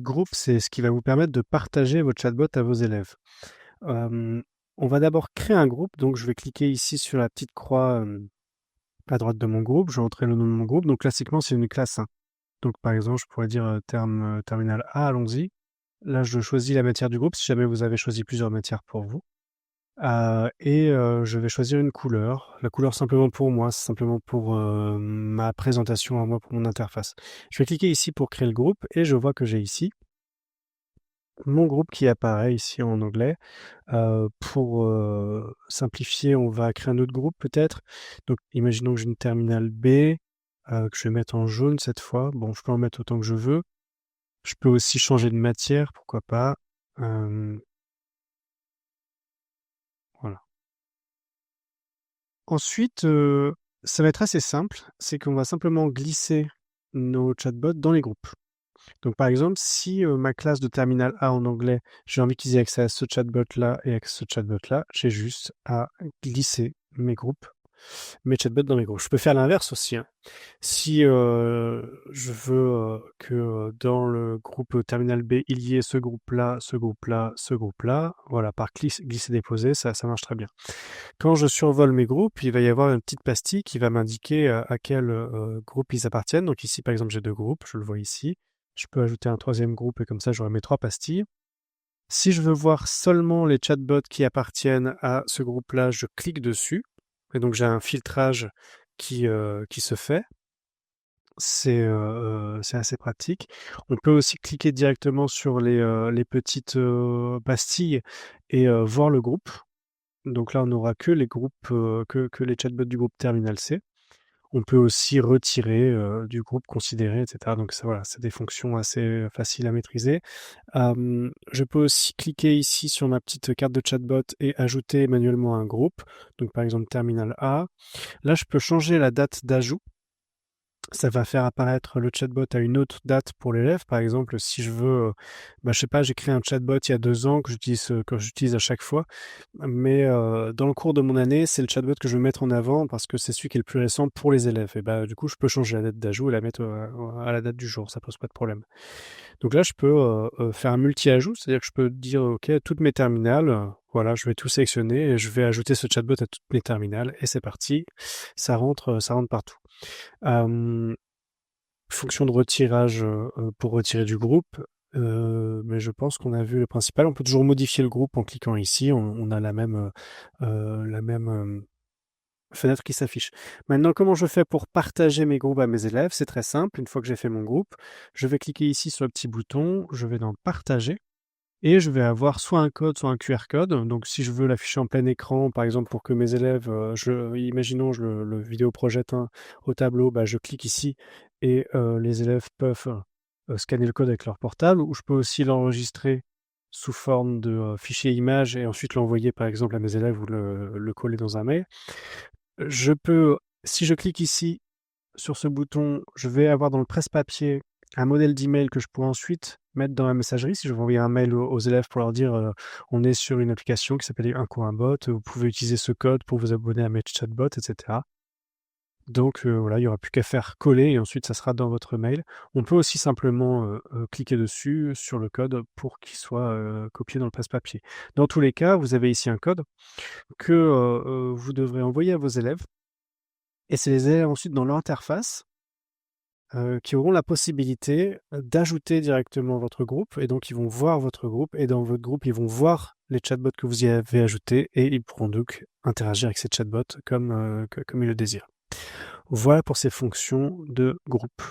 groupe, c'est ce qui va vous permettre de partager votre chatbot à vos élèves. Euh, on va d'abord créer un groupe, donc je vais cliquer ici sur la petite croix à droite de mon groupe, je vais entrer le nom de mon groupe, donc classiquement c'est une classe 1. Donc par exemple, je pourrais dire terminal A, allons-y. Là, je choisis la matière du groupe, si jamais vous avez choisi plusieurs matières pour vous. Je vais choisir une couleur. La couleur simplement pour moi, c'est simplement pour ma présentation à moi, pour mon interface. Je vais cliquer ici pour créer le groupe et je vois que j'ai ici mon groupe qui apparaît ici en anglais. Pour simplifier, on va créer un autre groupe peut-être. Donc imaginons que j'ai une terminale B que je vais mettre en jaune cette fois. Bon, je peux en mettre autant que je veux. Je peux aussi changer de matière, pourquoi pas. Voilà. Ensuite, ça va être assez simple, c'est qu'on va simplement glisser nos chatbots dans les groupes. Donc par exemple, si ma classe de terminal A en anglais, j'ai envie qu'ils aient accès à ce chatbot-là et à ce chatbot-là, j'ai juste à glisser mes chatbots dans mes groupes. Je peux faire l'inverse aussi, hein. Si je veux que dans le groupe terminal B, il y ait ce groupe-là, ce groupe-là, ce groupe-là, voilà, par glisser-déposer, ça marche très bien. Quand je survole mes groupes, il va y avoir une petite pastille qui va m'indiquer à quel groupe ils appartiennent. Donc ici, par exemple, j'ai 2 groupes, je le vois ici. Je peux ajouter un 3e groupe et comme ça, j'aurai mes 3 pastilles. Si je veux voir seulement les chatbots qui appartiennent à ce groupe-là, je clique dessus. Et donc j'ai un filtrage qui se fait. C'est assez pratique. On peut aussi cliquer directement sur les petites pastilles et voir le groupe. Donc là, on n'aura que les groupes, que les chatbots du groupe Terminal C. On peut aussi retirer du groupe considéré, etc. Donc ça, voilà, c'est des fonctions assez faciles à maîtriser. Je peux aussi cliquer ici sur ma petite carte de chatbot et ajouter manuellement un groupe. Donc par exemple Terminal A. Là, je peux changer la date d'ajout. Ça va faire apparaître le chatbot à une autre date pour l'élève. Par exemple, si je veux, je sais pas, j'ai créé un chatbot il y a 2 ans que j'utilise à chaque fois. Mais dans le cours de mon année, c'est le chatbot que je vais mettre en avant parce que c'est celui qui est le plus récent pour les élèves. Et du coup, je peux changer la date d'ajout et la mettre à la date du jour. Ça pose pas de problème. Donc là, je peux faire un multi-ajout, c'est-à-dire que je peux dire, OK, toutes mes terminales, voilà, je vais tout sélectionner et je vais ajouter ce chatbot à toutes mes terminales et c'est parti. Ça rentre partout. Fonction de retirage pour retirer du groupe, mais je pense qu'on a vu le principal. On peut toujours modifier le groupe en cliquant ici. On a la même fenêtre qui s'affiche. Maintenant, comment je fais pour partager mes groupes à mes élèves? C'est très simple. Une fois que j'ai fait mon groupe, je vais cliquer ici sur le petit bouton, je vais dans Partager. Et je vais avoir soit un code, soit un QR code. Donc, si je veux l'afficher en plein écran, par exemple, pour que mes élèves, imaginons, je le vidéo projette au tableau, je clique ici et les élèves peuvent scanner le code avec leur portable. Ou je peux aussi l'enregistrer sous forme de fichier image et ensuite l'envoyer, par exemple, à mes élèves ou le coller dans un mail. Je peux, si je clique ici sur ce bouton, je vais avoir dans le presse-papier un modèle d'email que je pourrais ensuite mettre dans la messagerie. Si je veux envoyer un mail aux élèves pour leur dire on est sur une application qui s'appelle Un cours un bot, vous pouvez utiliser ce code pour vous abonner à mes chatbots, etc. Donc voilà, il n'y aura plus qu'à faire coller et ensuite ça sera dans votre mail. On peut aussi simplement cliquer dessus sur le code pour qu'il soit copié dans le presse-papier. Dans tous les cas, vous avez ici un code que vous devrez envoyer à vos élèves et c'est les élèves ensuite dans leur interface qui auront la possibilité d'ajouter directement votre groupe et donc ils vont voir votre groupe et dans votre groupe ils vont voir les chatbots que vous y avez ajoutés et ils pourront donc interagir avec ces chatbots comme ils le désirent. Voilà pour ces fonctions de groupe.